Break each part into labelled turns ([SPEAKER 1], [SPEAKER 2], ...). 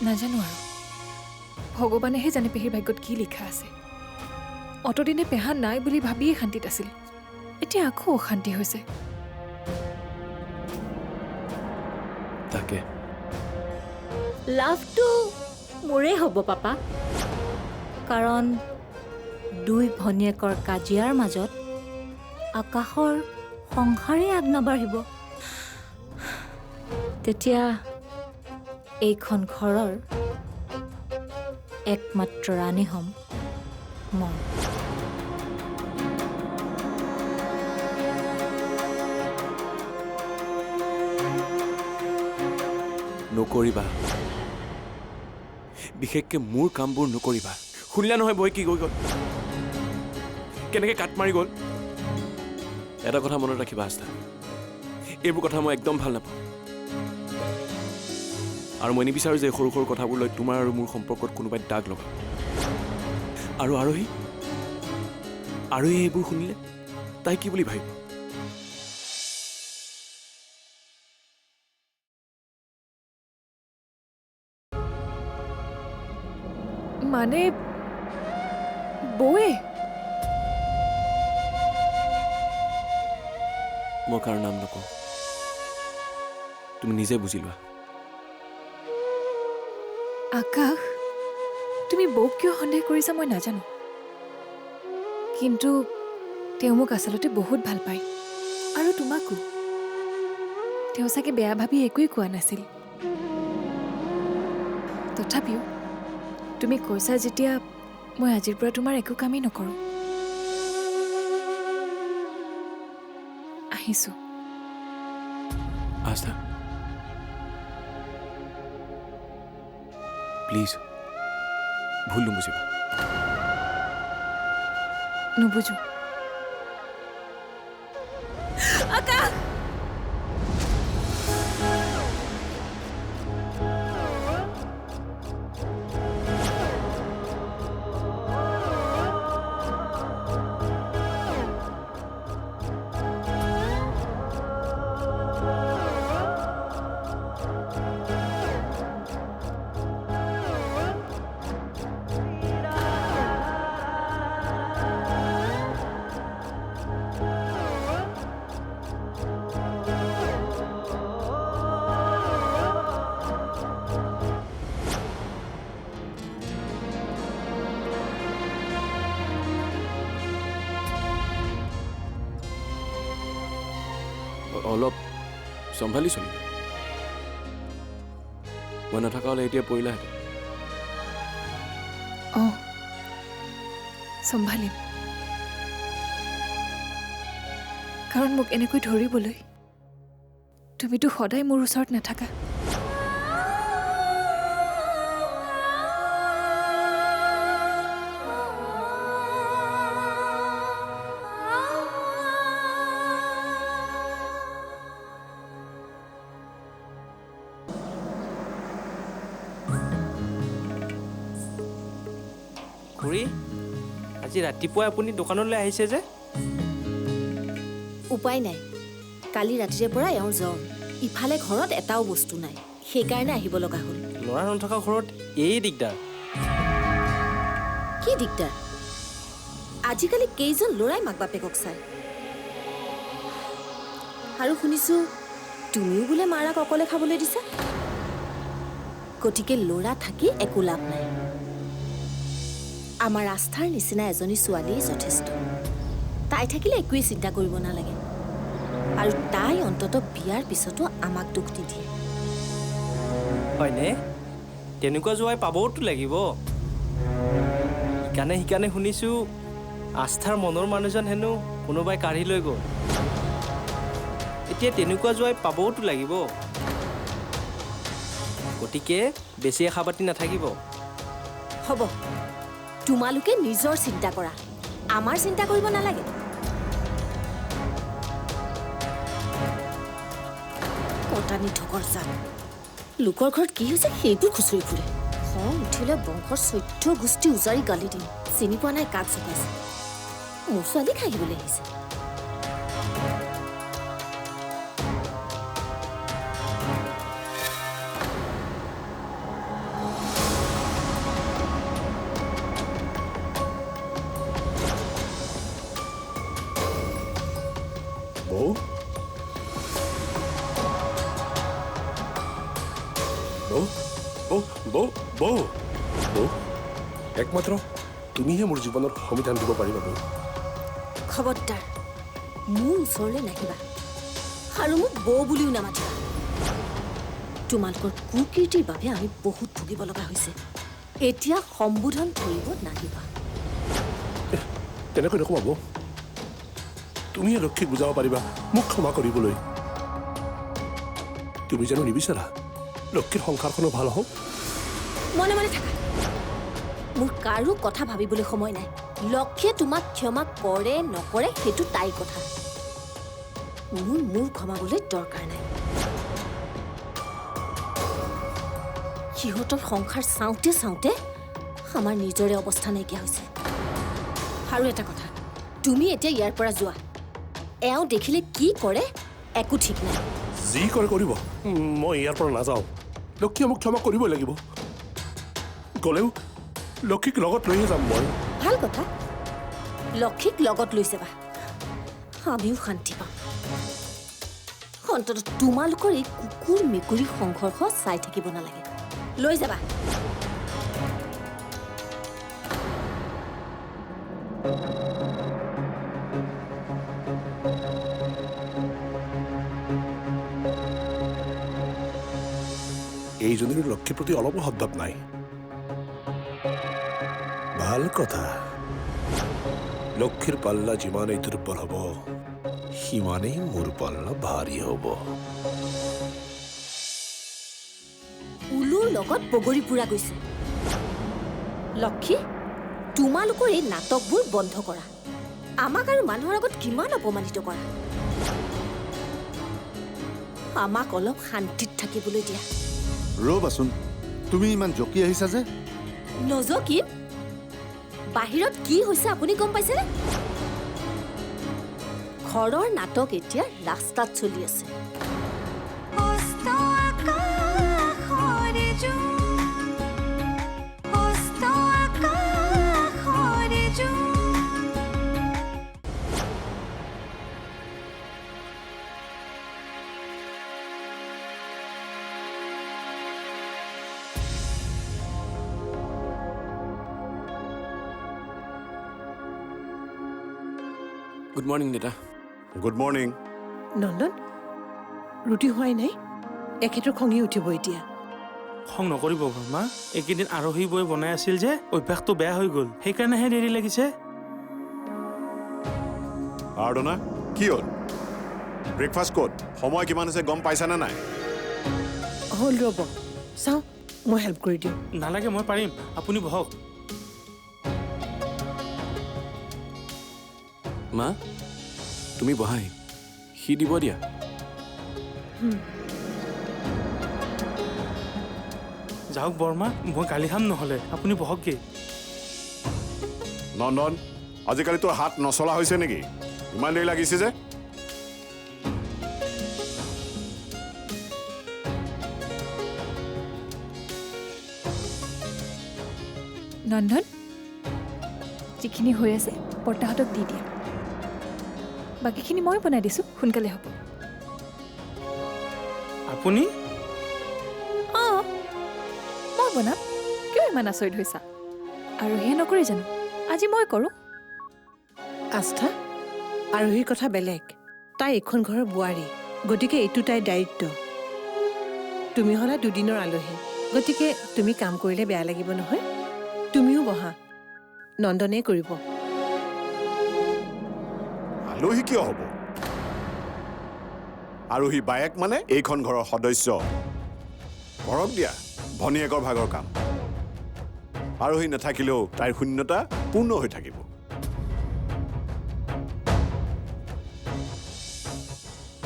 [SPEAKER 1] নাজানো আৰু ভগৱানেহে জানে পেহীৰ ভাগ্যত কি লিখা আছে অতদিনে পেহা নাই বুলি ভাবিয়ে শান্তিত আছিল এতিয়া আকৌ অশান্তি হৈছে
[SPEAKER 2] তাকে
[SPEAKER 3] লাভটো মোৰে হ'ব পাপা কাৰণ দুই ভনীয়েকৰ কাজিয়াৰ মাজত আকাশৰ সংসাৰে আগ নাবাঢ়িব তেতিয়া এইখন ঘৰৰ একমাত্ৰ ৰাণী হ'ম মই
[SPEAKER 2] নকৰিবা বিশেষকৈ মোৰ কামবোৰ নকৰিবা শুনিলা নহয় বৈ কি গৈ গ'ল কেনেকৈ কাট মাৰি গ'ল এটা কথা মনত ৰাখিবা আস্থা এইবোৰ কথা মই একদম ভাল নাপাওঁ আৰু মই নিবিচাৰোঁ যে সৰু সৰু কথাবোৰ লৈ তোমাৰ আৰু মোৰ সম্পৰ্কত কোনোবাই দাগ লগাওক আৰু আৰহী এইবোৰ শুনিলে তাই কি বুলি ভাবিব
[SPEAKER 1] মানে বৌয়ে
[SPEAKER 2] মই কাৰো নাম নকওঁ তুমি নিজে বুজি লোৱা
[SPEAKER 1] আকাশ তুমি বৌক কিয় সন্দেহ কৰিছা মই নাজানো কিন্তু তেওঁ মোক আচলতে বহুত ভাল পায় আৰু তোমাকো তেওঁ চাগে বেয়া ভাবি একোৱেই কোৱা নাছিল তথাপিও তুমি কৈছা যেতিয়া মই আজিৰ পৰা তোমাৰ একো কামেই নকৰোঁ আহিছোঁ
[SPEAKER 2] আস্থা প্লিজ ভুল নুবুজিবা
[SPEAKER 1] নুবুজো আকাশ
[SPEAKER 2] অলপ চম্ভালি চলিবা মই নাথাকা হ'লে এতিয়া পৰিলাহেঁতেন
[SPEAKER 1] অঁ চম্ভালিম কাৰণ মোক এনেকৈ ধৰিবলৈ তুমিতো সদায় মোৰ ওচৰত নাথাকা
[SPEAKER 4] খুৰী আজি ৰাতিপুৱাই আপুনি দোকানলৈ আহিছে যে
[SPEAKER 5] উপায় নাই কালি ৰাতিৰে পৰা এওঁৰ জ্বৰ ইফালে ঘৰত এটাও বস্তু নাই সেইকাৰণে আহিব লগা হ'ল
[SPEAKER 4] ল'ৰা নথকা ঘৰত এই দিগদাৰ
[SPEAKER 5] কি দিগদাৰ আজিকালি কেইজন ল'ৰাই মাক বাপেকক চায় আৰু শুনিছোঁ তুমিও বোলে মাৰাক অকলে খাবলৈ দিছা গতিকে ল'ৰা থাকি একো লাভ নাই আমাৰ আস্থাৰ নিচিনা এজনী ছোৱালীয়ে যথেষ্ট তাই থাকিলে একোৱেই চিন্তা কৰিব নালাগে আৰু তাই অন্ততঃ বিয়াৰ পিছতো আমাক দুখ নিদিয়ে
[SPEAKER 4] হয়নে তেনেকুৱা জোৱাই পাবওতো লাগিব সেইকাৰণে শুনিছোঁ আস্থাৰ মনৰ মানুহজন হেনো কোনোবাই কাঢ়ি লৈ গ'ল এতিয়া তেনেকুৱা জোৱাই পাবওতো লাগিব গতিকে বেছি আশা পাতি নাথাকিব
[SPEAKER 5] হ'ব তোমালোকে নিজৰ চিন্তা কৰা আমাৰ চিন্তা কৰিব নালাগে কটানি ঠকৰ জান লোকৰ ঘৰত কি হৈছে সেইবোৰ খুচৰি ফুৰে খং উঠিলে বংশৰ 14 গোষ্ঠী উজাৰি গালি দিম চিনি পোৱা নাই কাক চপাইছে মোৰ ছোৱালী খাইবলৈ আহিছে
[SPEAKER 6] বৌ বৌ একমাত্ৰ তুমিহে মোৰ জীৱনত সমিধান দিব পাৰিবা বৌ
[SPEAKER 5] খবৰদাৰ মোৰ ওচৰলৈ নাহিবা আৰু মোক বৌ বুলিও নামাতিবা তোমালোকৰ কুকীৰ্তিৰ বাবে আমি বহুত ভুগিব লগা হৈছে এতিয়া সম্বোধন কৰিব নাহিবা
[SPEAKER 6] তেনেকৈ নকবা বৌ তুমিহে লক্ষ্মীক বুজাব পাৰিবা মোক ক্ষমা কৰিবলৈ তুমি জানো নিবিচাৰা লক্ষ্মীৰ সংসাৰখনো ভাল হওক
[SPEAKER 5] মনে মনে থাকা মোৰ কাৰো কথা ভাবিবলৈ সময় নাই লক্ষ্মীয়ে তোমাক ক্ষমা কৰে নকৰে সেইটো তাইৰ কথা মোৰ ক্ষমাবলৈ দৰকাৰ নাই সিহঁতৰ সংসাৰ চাওঁতে চাওঁতে আমাৰ নিজৰে অৱস্থা নাইকিয়া হৈছে আৰু এটা কথা তুমি এতিয়া ইয়াৰ পৰা যোৱা এওঁ দেখিলে কি কৰে একো ঠিক নাই
[SPEAKER 6] যি কৰে কৰিব মই ইয়াৰ পৰা নাযাওঁ লক্ষ্মীয়ে মোক ক্ষমা কৰিবই লাগিব গ'লেও লক্ষ্মীক লগত লৈহে যাম মই
[SPEAKER 5] ভাল কথা লক্ষ্মীক লগত লৈ যাবা আমিও শান্তি পাম অন্ততঃ তোমালোকৰ এই কুকুৰ মেকুৰী সংঘৰ্ষ চাই থাকিব নালাগে লৈ যাবা
[SPEAKER 6] এইজনীৰ লক্ষ্মীৰ প্ৰতি অলপো সদ্ভাৱ নাই ভাল কথা লক্ষ্মীৰ পাল্লা যিমানেই দুৰ্বল হ'ব সিমানেই মোৰ পাল্লা ভাৰী হ'ব
[SPEAKER 5] উলুৰ লগত বগৰী পুৰা গৈছে লক্ষ্মী তোমালোকৰ এই নাটকবোৰ বন্ধ কৰা আমাক আৰু মানুহৰ আগত কিমান অপমানিত কৰা আমাক অলপ শান্তিত থাকিবলৈ দিয়া
[SPEAKER 7] ৰ'বাচোন তুমি ইমান জকি আহিছা যে
[SPEAKER 5] নজকিম বাহিৰত কি হৈছে আপুনি গম পাইছেনে ঘৰৰ নাটক এতিয়া ৰাস্তাত চলি আছে
[SPEAKER 2] গুড মৰ্ণিং দেউতা
[SPEAKER 7] গুড মৰ্ণিং
[SPEAKER 8] নন্দন ৰুটি হোৱাই নাই এখেতৰ খঙি উঠিব এতিয়া
[SPEAKER 4] খং নকৰিব মা এইকেইদিন আৰহী বৈ বনাই আছিল যে অভ্যাসটো বেয়া হৈ গ'ল সেইকাৰণেহে দেৰি লাগিছে
[SPEAKER 7] আৰাধনা কি হ'ল ব্ৰেকফাষ্ট ক'ত সময় কিমান হৈছে গম পাইছানে নাই
[SPEAKER 8] হ'ল ৰ'ব চাওঁ মই হেল্প কৰি দিওঁ
[SPEAKER 4] নালাগে মই পাৰিম আপুনি বহক
[SPEAKER 2] মা তুমি বহাই সি দিব দিয়া
[SPEAKER 4] যাওক বৰমা মই গালি খাম নহ'লে আপুনি বহকগৈ
[SPEAKER 7] নন্দন আজিকালি তোৰ হাত নচলা হৈছে নেকি ইমান দেৰি লাগিছে যে
[SPEAKER 1] নন্দন যিখিনি হৈ আছে বৰ্তাহঁতক দি দিয়া বাকীখিনি মই বনাই দিছোঁ সোনকালে হ'ব
[SPEAKER 4] আপুনি
[SPEAKER 1] অঁ মই বনাম কিয় ইমান আচৰিত হৈছা আৰু হে নকৰি জানো আজি মই কৰোঁ
[SPEAKER 8] আস্থা আৰোহীৰ কথা বেলেগ তাই এইখন ঘৰৰ বোৱাৰী গতিকে এইটো তাইৰ দায়িত্ব তুমি হ'লা দুদিনৰ আলহী গতিকে তুমি কাম কৰিলে বেয়া লাগিব নহয় তুমিও বহা নন্দনে কৰিব
[SPEAKER 7] আলহী কিয় হ'ব আৰোহী বায়েক মানে এইখন ঘৰৰ সদস্য ঘৰক দিয়া ভনীয়েকৰ ভাগৰ কাম আৰোহী নাথাকিলেও তাইৰ শূন্যতা পূৰ্ণ হৈ থাকিব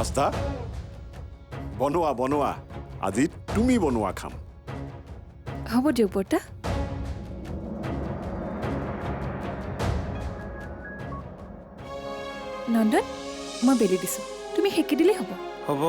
[SPEAKER 7] আস্থা বনোৱা বনোৱা আজি তুমি বনোৱা খাম
[SPEAKER 1] হ'ব দিয়ক বৰ্তা নন্দন মই বেলি দিছোঁ তুমি সেকি দিলেই হ'ব
[SPEAKER 4] হ'ব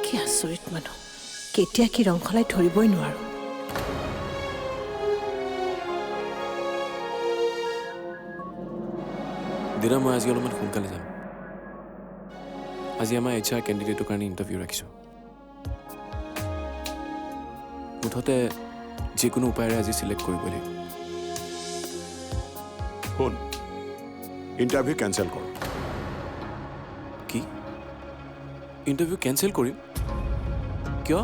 [SPEAKER 8] কি আচৰিত মানুহ কেতিয়া কি ৰং সলাই ধৰিবই নোৱাৰো
[SPEAKER 2] দেউতা মই আজি অলপমান সোনকালে যাম আজি আমাৰ HR কেণ্ডিডেটৰ কাৰণে ইণ্টাৰভিউ ৰাখিছোঁ মুঠতে যিকোনো উপায়েৰে আজি চিলেক্ট কৰিব লাগিব
[SPEAKER 7] শুন ইণ্টাৰভিউ কেঞ্চেল কৰ
[SPEAKER 2] কি ইণ্টাৰভিউ কেঞ্চেল কৰিম কিয়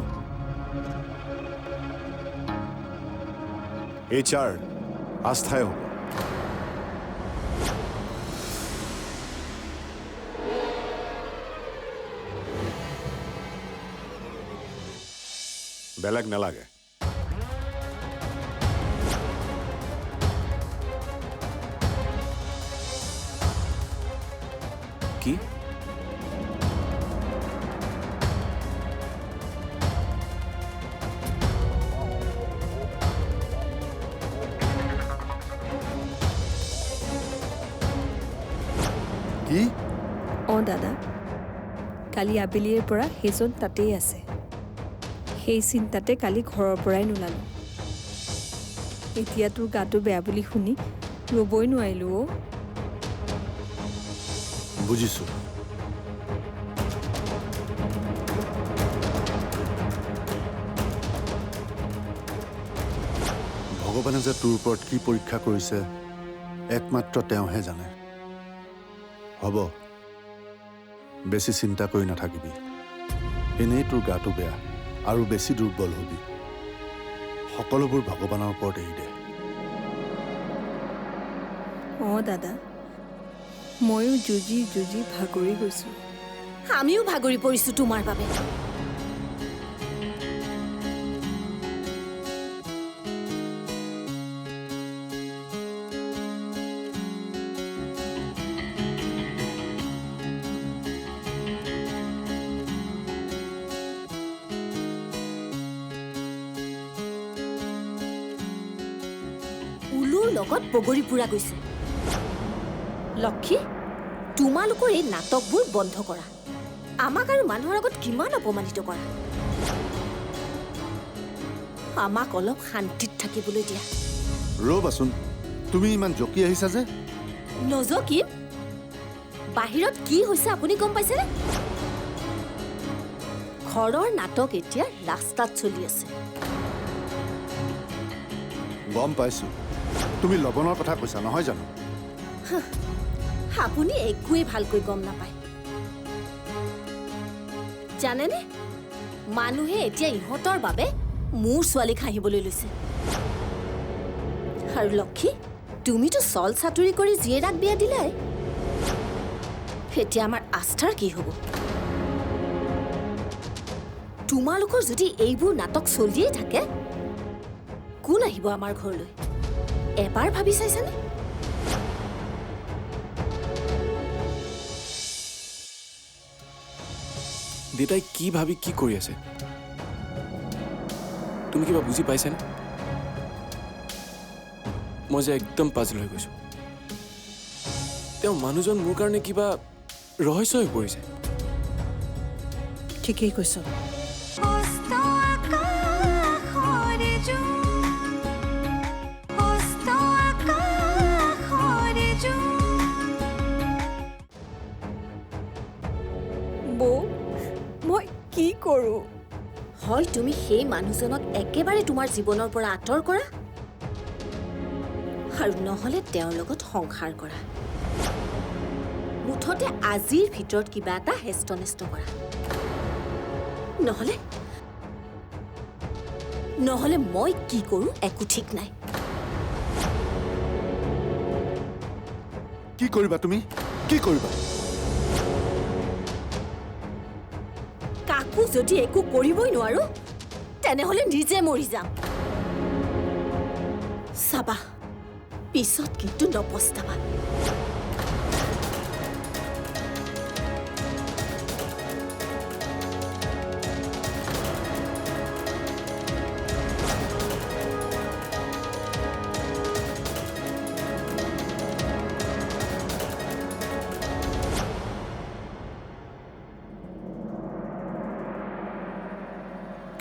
[SPEAKER 7] HR আস্থাই হ'ব বেলেগ নালাগে
[SPEAKER 2] কি
[SPEAKER 9] কি
[SPEAKER 1] অঁ দাদা কালি আবেলিৰ পৰা সেইজন তাতেই আছে সেই চিন্তাতে কালি ঘৰৰ পৰাই নোলালোঁ এতিয়া তোৰ গাটো বেয়া বুলি শুনি ৰ'বই নোৱাৰিলোঁ অ'
[SPEAKER 9] বুজিছো ভগৱানে যে তোৰ ওপৰত কি পৰীক্ষা কৰিছে একমাত্ৰ তেওঁহে জানে হ'ব বেছি চিন্তা কৰি নাথাকিবি এনেই তোৰ গাটো বেয়া আৰু বেছি দুৰ্বল হবি সকলোবোৰ ভগৱানৰ ওপৰত এৰি দে
[SPEAKER 1] অঁ দাদা ময়ো যুঁজি যুঁজি ভাগৰি গৈছোঁ
[SPEAKER 5] আমিও ভাগৰি পৰিছোঁ তোমাৰ বাবে উলুৰ লগত বগৰী পুৰা গৈছে লক্ষী তোমালোকৰ এই নাটকবোৰ বন্ধ কৰা আমাক আৰু মানুহৰ আগত কিমান অপমানিত কৰা আমাক অলপ শান্তিত থাকিবলৈ দিয়া
[SPEAKER 9] ৰ'বাচোন তুমি ইমান জকি আহিছা যে
[SPEAKER 5] নজকিম বাহিৰত কি হৈছে আপুনি গম পাইছেনে ঘৰৰ নাটক এতিয়া ৰাস্তাত চলি আছে
[SPEAKER 9] গম পাইছো তুমি লৱণৰ কথা কৈছা নহয় জানো
[SPEAKER 5] আপুনি একোৱেই ভালকৈ গম নাপায় জানেনে মানুহে এতিয়া ইহঁতৰ বাবে মোৰ ছোৱালীক হাঁহিবলৈ লৈছে আৰু লক্ষী তুমিতো চল চাতুৰি কৰি জীয়েৰাক বিয়া দিলাই এতিয়া আমাৰ আস্থাৰ কি হ'ব তোমালোকৰ যদি এইবোৰ নাটক চলিয়েই থাকে কোন আহিব আমাৰ ঘৰলৈ এবাৰ ভাবি চাইছানে
[SPEAKER 2] দেউতাই কি ভাবি কি কৰি আছে তুমি কিবা বুজি পাইছানে মই যে একদম পাজল হৈ গৈছো তেওঁ মানুহজন মোৰ কাৰণে কিবা ৰহস্য হৈ পৰিছে
[SPEAKER 8] ঠিকেই কৈছ
[SPEAKER 1] বৌ মই কি কৰোঁ
[SPEAKER 5] হয় তুমি সেই মানুহজনক একেবাৰে তোমাৰ জীৱনৰ পৰা আঁতৰ কৰা আৰু নহলে তেওঁৰ লগত সংসাৰ কৰা মুঠতে আজিৰ ভিতৰত কিবা এটা হেষ্ট-নেষ্ট কৰা নহলে মই কি কৰোঁ একো ঠিক নাই
[SPEAKER 9] কি কৰিবা তুমি কি কৰিবা
[SPEAKER 5] কাকো যদি একো কৰিবই নোৱাৰো তেনেহলে নিজে মৰি যাম চাবা পিছত কিন্তু নপস্তাবা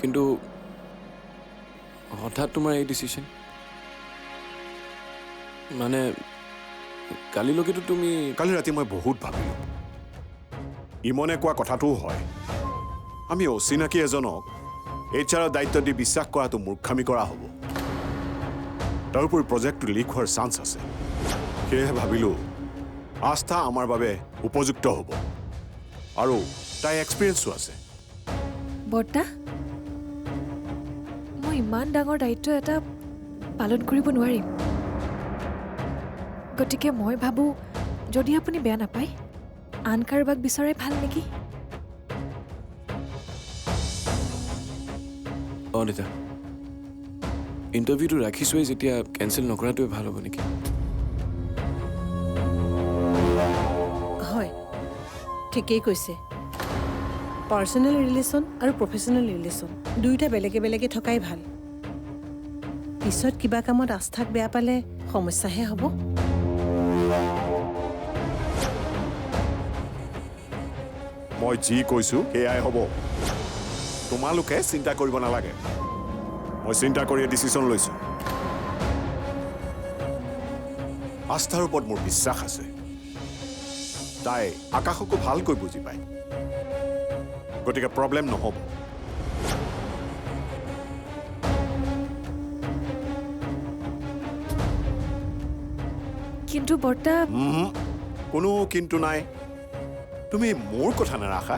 [SPEAKER 2] কিন্তু হঠাৎ তোমাৰ এই ডিচিশ্যন মানে কালিলৈকেতো তুমি
[SPEAKER 7] কালি ৰাতি মই বহুত ভাবিলোঁ ইমনে কোৱা কথাটোও হয় আমি অচিনাকি এজনক এইচআৰৰ দায়িত্ব দি বিশ্বাস কৰাটো মূৰ্খামি কৰা হ'ব তাৰোপৰি প্ৰজেক্টটো লিক হোৱাৰ চান্স আছে সেয়েহে ভাবিলোঁ আস্থা আমাৰ বাবে উপযুক্ত হ'ব আৰু তাই এক্সপিৰিয়েঞ্চো আছে
[SPEAKER 1] বৰ্তা মই ইমান ডাঙৰ দায়িত্ব এটা পালন কৰিব নোৱাৰিম গতিকে মই ভাবোঁ যদি আপুনি বেয়া নাপায় আন কাৰোবাক বিচৰাই ভাল নেকি
[SPEAKER 2] অনিতা ইণ্টাৰভিউটো ৰাখিছোৱেই যেতিয়া কেঞ্চেল নকৰাটোৱে ভাল হ'ব নেকি
[SPEAKER 8] হয় ঠিকেই কৈছে পাৰ্চনেল ৰিলেশ্যন আৰু প্ৰফেচনেল ৰিলেশ্যন দুয়োটা বেলেগে বেলেগে থকাই ভাল পিছত কিবা কামত আস্থাক বেয়া পালে সমস্যাহে হ'ব
[SPEAKER 7] মই যি কৈছোঁ সেয়াই হ'ব তোমালোকে চিন্তা কৰিব নালাগে মই চিন্তা কৰিয়ে ডিচিশ্যন লৈছোঁ আস্থাৰ ওপৰত মোৰ বিশ্বাস আছে তাই আকাশকো ভালকৈ বুজি পায় গতিকে প্ৰব্লেম নহ'ব
[SPEAKER 1] কিন্তু বৰ্তা
[SPEAKER 7] কোনো কিন্তু নাই তুমি মোৰ কথা নাৰাখা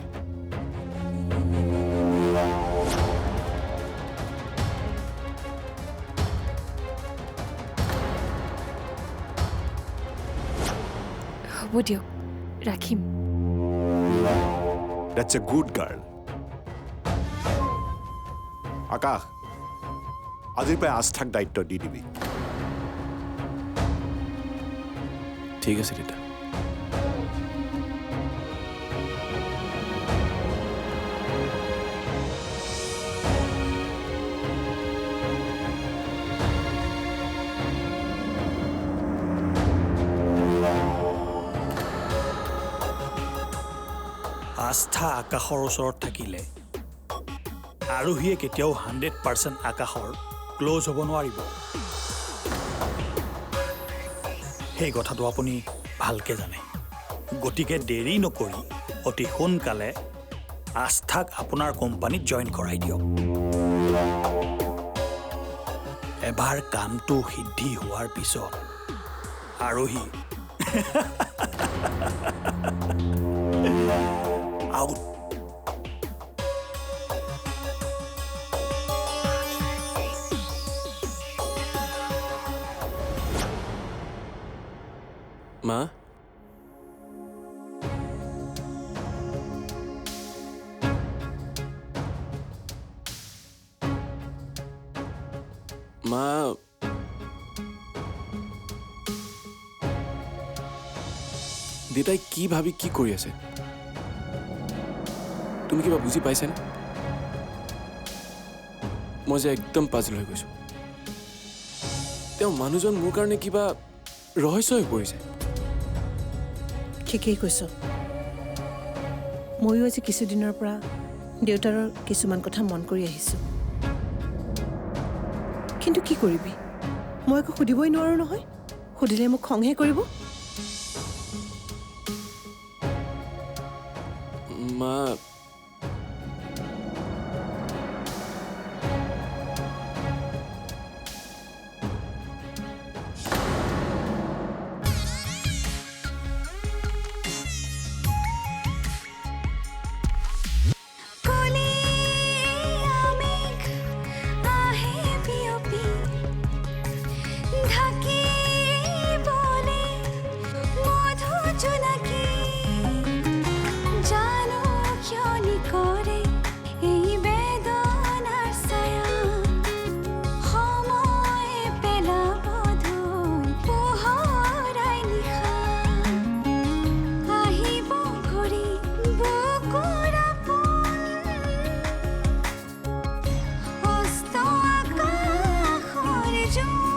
[SPEAKER 1] হ'ব দিয়ক ৰাখিম
[SPEAKER 7] That's a good girl. আকাশ আজিৰ পৰা আস্থাক দায়িত্ব দি দিবি
[SPEAKER 2] ঠিক আছে তেতিয়া
[SPEAKER 10] আস্থা আকাশৰ ওচৰত থাকিলে আৰোহীয়ে কেতিয়াও 100% আকাশৰ ক্লোজ হ'ব নোৱাৰিব সেই কথাটো আপুনি ভালকৈ জানে গতিকে দেৰি নকৰি অতি সোনকালে আস্থাক আপোনাৰ কোম্পানীত জইন কৰাই দিয়ক এবাৰ কামটো সিদ্ধি হোৱাৰ পিছত আৰোহী out.
[SPEAKER 2] মা মা দেউতাই কি ভাবি কি কৰি আছে তুমি কিবা বুজি পাইছানে মই যে একদম পাজল হৈ গৈছো তেওঁ মানুহজন মোৰ কাৰণে কিবা ৰহস্য হৈ পৰিছে
[SPEAKER 8] ঠিকেই কৈছ ময়ো আজি কিছুদিনৰ পৰা দেউতাৰৰ কিছুমান কথা মন কৰি আহিছোঁ কিন্তু কি কৰিবি মই একো সুধিবই নোৱাৰো নহয় সুধিলে মোক খংহে কৰিব
[SPEAKER 2] মা
[SPEAKER 11] Joy.